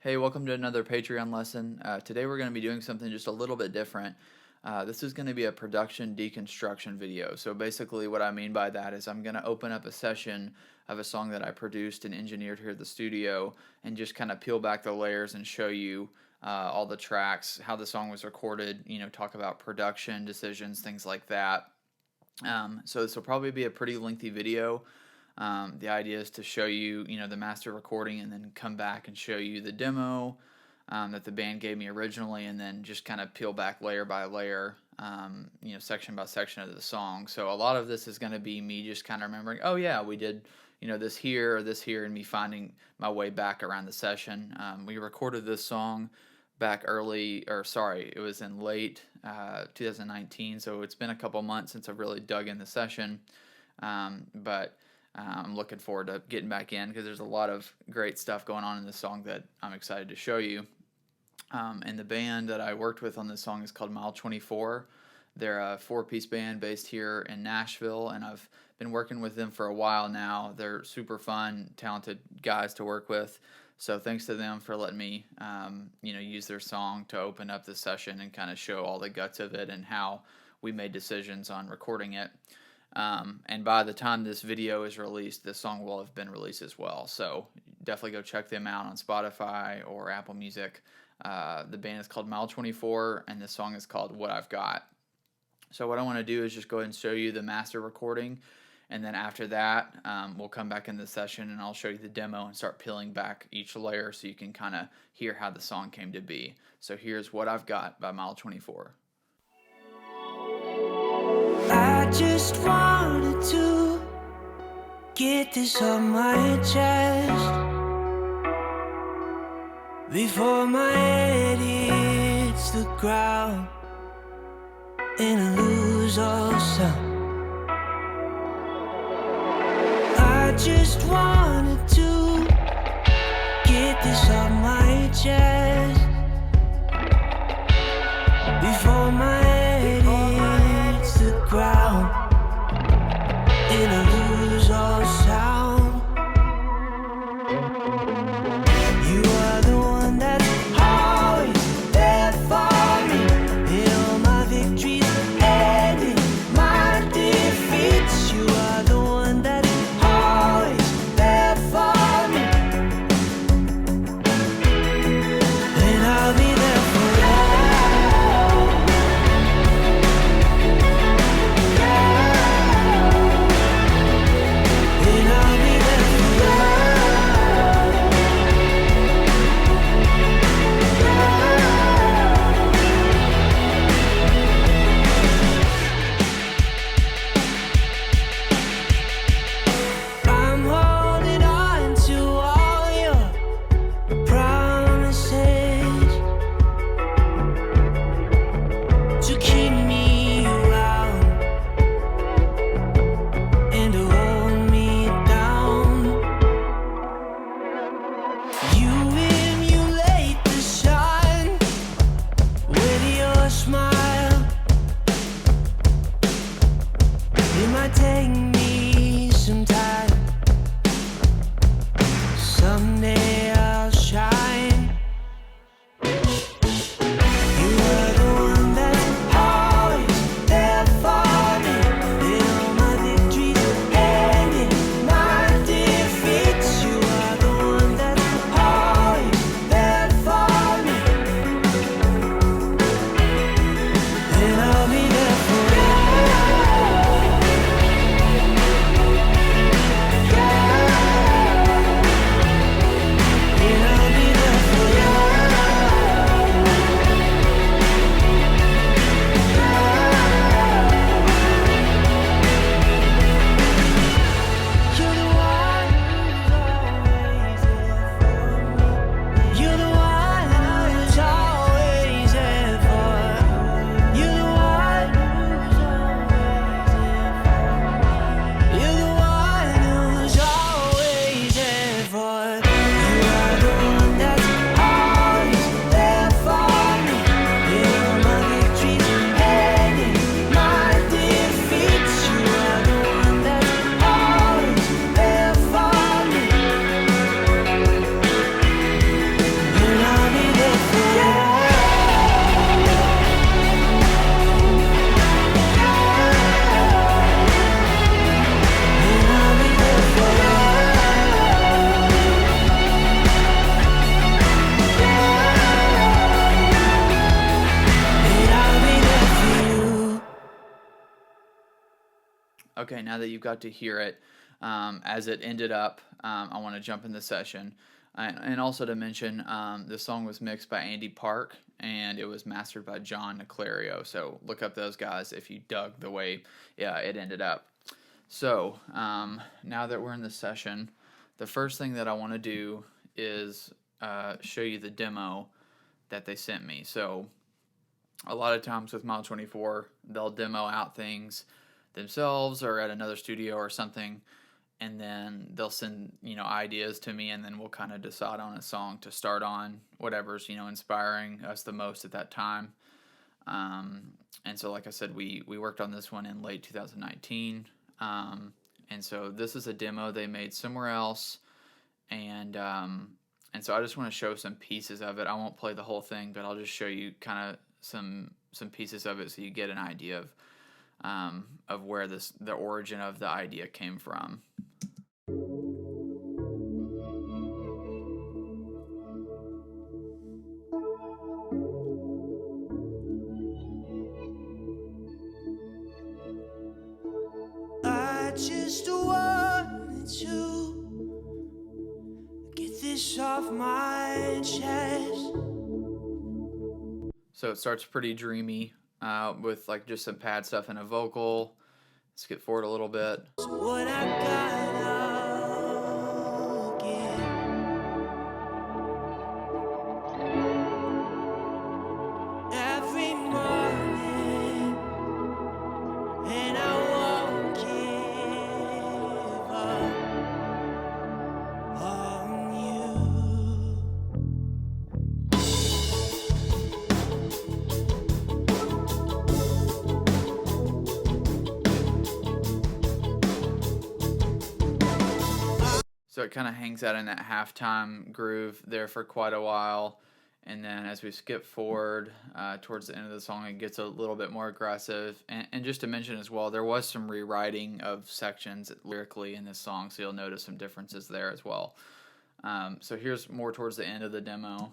Hey, welcome to another Patreon lesson. Today we're going to be doing something just a little bit different. This is going to be a production deconstruction video. So basically what I mean by that is I'm going to open up a session of a song that I produced and engineered here at the studio and just kind of peel back the layers and show you all the tracks, how the song was recorded, talk about production decisions, things like that. So this will probably be a pretty lengthy video. The idea is to show you, the master recording and then come back and show you the demo that the band gave me originally, and then just kind of peel back layer by layer, section by section of the song. So a lot of this is going to be me just kind of remembering, oh yeah, we did, this here, and me finding my way back around the session. We recorded this song back it was in late 2019, so it's been a couple months since I've really dug in the session, but I'm looking forward to getting back in because there's a lot of great stuff going on in this song that I'm excited to show you. And the band that I worked with on this song is called Mile 24. They're a 4-piece band based here in Nashville, and I've been working with them for a while now. They're super fun, talented guys to work with. So thanks to them for letting me, use their song to open up the session and kind of show all the guts of it and how we made decisions on recording it. And by the time this video is released, this song will have been released as well. So definitely go check them out on Spotify or Apple Music. The band is called Mile 24, and the song is called What I've Got. So what I want to do is just go ahead and show you the master recording, and then after that, we'll come back in the session and I'll show you the demo and start peeling back each layer so you can kind of hear how the song came to be. So here's What I've Got by Mile 24. I just wanted to get this off my chest before my head hits the ground and I lose all sound. I just wanted to get this off my chest before my head hits the ground and I lose all sound. You are the one that's always there for me in all my victories and in my defeats. You are the one that's always there for me, and I'll be there forever. Okay, now that you've got to hear it as it ended up, I want to jump in the session. And also to mention, the song was mixed by Andy Park and it was mastered by John Naclerio. So look up those guys if you dug the way it ended up. So now that we're in the session, the first thing that I want to do is show you the demo that they sent me. So a lot of times with Mile 24, they'll demo out things themselves or at another studio or something, and then they'll send ideas to me, and then we'll kind of decide on a song to start on, whatever's inspiring us the most at that time. And so like I said, we worked on this one in late 2019, and so this is a demo they made somewhere else, and so I just want to show some pieces of it. I won't play the whole thing, but I'll just show you kind of some pieces of it so you get an idea of where the origin of the idea came from. I just wanted to get this off my chest. So it starts pretty dreamy with like just some pad stuff and a vocal. Let's get forward a little bit. So what I gotta give. Every morning, and I won't give up on you. So it kind of hangs out in that halftime groove there for quite a while. And then as we skip forward towards the end of the song, it gets a little bit more aggressive. And just to mention as well, there was some rewriting of sections lyrically in this song, so you'll notice some differences there as well. So here's more towards the end of the demo.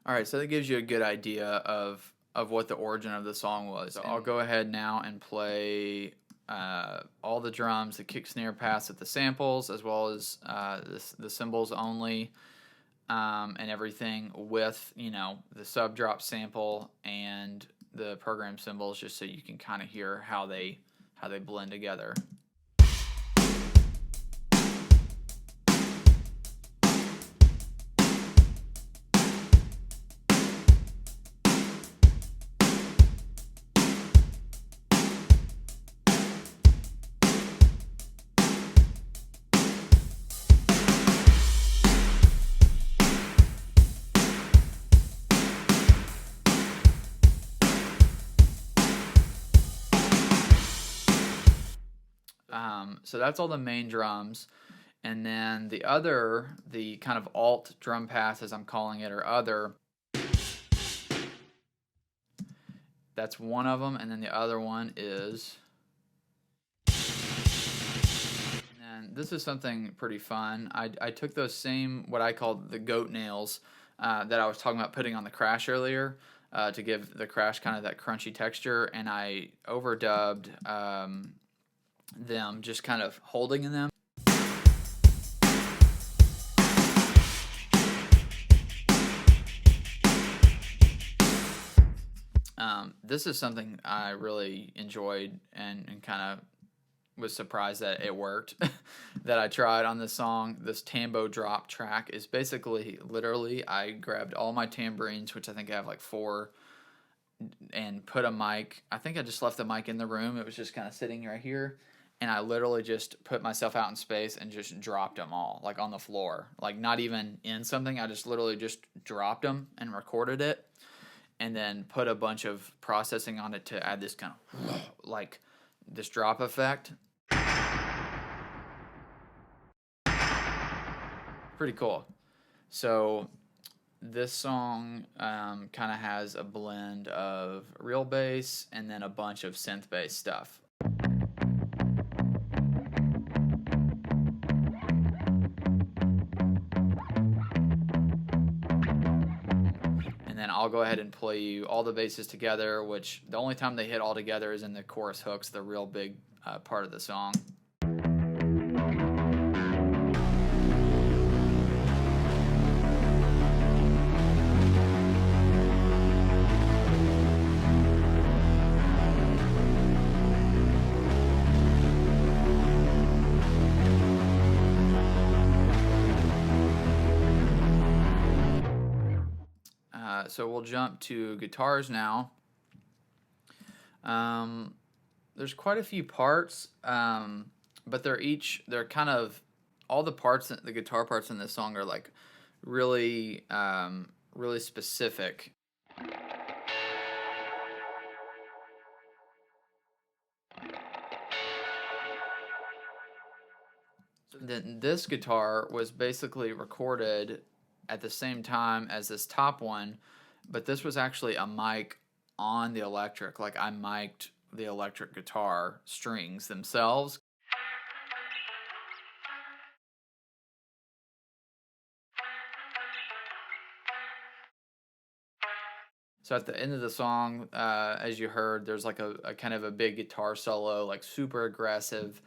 All right, so that gives you a good idea of what the origin of the song was. So I'll go ahead now and play all the drums, the kick snare pass at the samples, as well as the cymbals only, and everything with the sub drop sample and the program cymbals, just so you can kind of hear how they blend together. So that's all the main drums, and then the kind of alt drum pass, as I'm calling it, or other, that's one of them, and then the other one is, and this is something pretty fun. I took those same, what I called the goat nails that I was talking about putting on the crash earlier, to give the crash kind of that crunchy texture, and I overdubbed them, just kind of holding in them. This is something I really enjoyed and kind of was surprised that it worked, that I tried on this song. This tambo drop track is basically, literally, I grabbed all my tambourines, which I think I have like 4, and put a mic. I think I just left the mic in the room. It was just kind of sitting right here. and I literally just put myself out in space and just dropped them all, like on the floor, like not even in something. I just literally just dropped them and recorded it, and then put a bunch of processing on it to add this kind of like this drop effect. Pretty cool. So this song kind of has a blend of real bass and then a bunch of synth bass stuff. And then I'll go ahead and play you all the basses together, which the only time they hit all together is in the chorus hooks, the real big part of the song. So we'll jump to guitars now. There's quite a few parts, but they're kind of, all the parts, the guitar parts in this song are like really, really specific. Then this guitar was basically recorded at the same time as this top one, but this was actually a mic on the electric. Like I mic'd the electric guitar strings themselves. So at the end of the song, as you heard, there's like a kind of a big guitar solo, like super aggressive.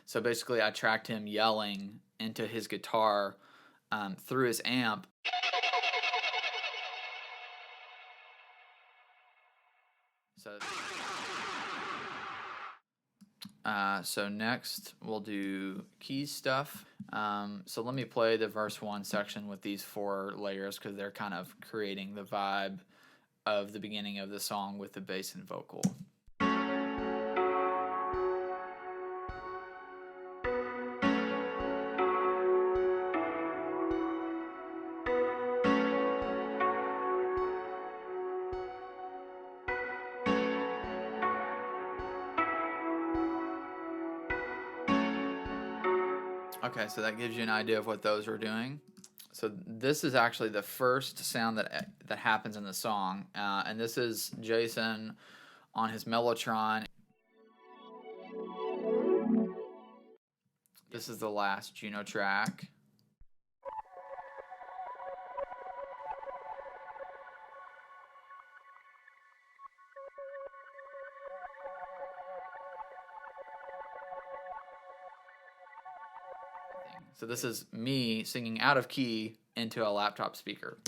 So basically, I tracked him yelling into his guitar through his amp. So next we'll do keys stuff. So let me play the verse 1 section with these 4 layers because they're kind of creating the vibe of the beginning of the song with the bass and vocal. Okay, so that gives you an idea of what those are doing. So this is actually the first sound that happens in the song, and this is Jason on his Mellotron. This is the last Juno track. So this is me singing out of key into a laptop speaker.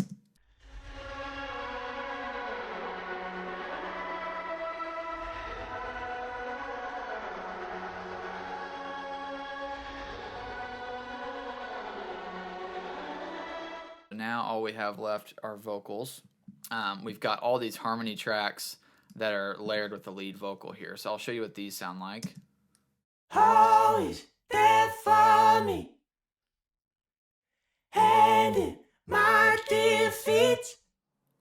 Now all we have left are vocals. We've got all these harmony tracks that are layered with the lead vocal here. So I'll show you what these sound like. Always there for me. And in my defeat.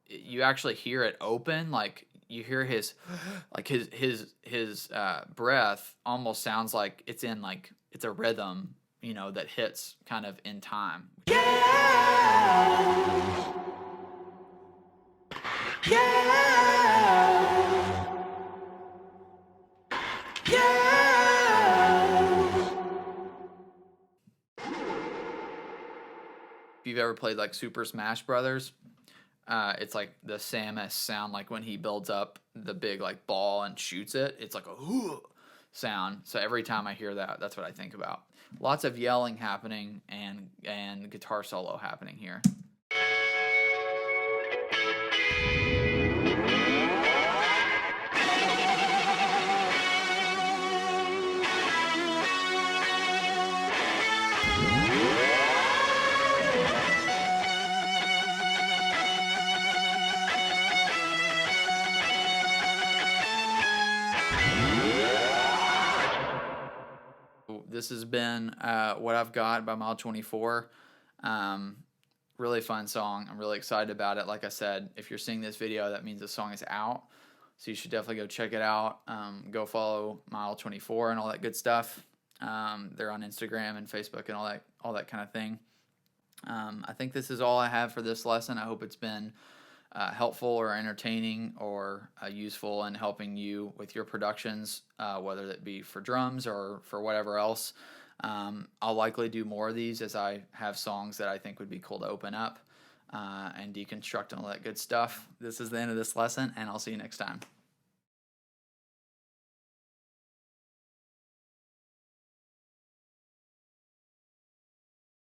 You actually hear it open, like you hear his, like his breath almost sounds like it's in like it's a rhythm, you know, that hits kind of in time. Yeah. Yeah. Yeah. If you've ever played like Super Smash Brothers, it's like the Samus sound, like when he builds up the big like ball and shoots it, it's like a sound. So every time I hear that, that's what I think about. Lots of yelling happening and guitar solo happening here. this has been What I've Got by Mile 24. Really fun song. I'm really excited about it. Like I said, if you're seeing this video, that means the song is out. So you should definitely go check it out. Go follow Mile 24 and all that good stuff. They're on Instagram and Facebook and all that kind of thing. I think this is all I have for this lesson. I hope it's been helpful or entertaining or useful in helping you with your productions, whether that be for drums or for whatever else. I'll likely do more of these as I have songs that I think would be cool to open up and deconstruct and all that good stuff. This is the end of this lesson, and I'll see you next time.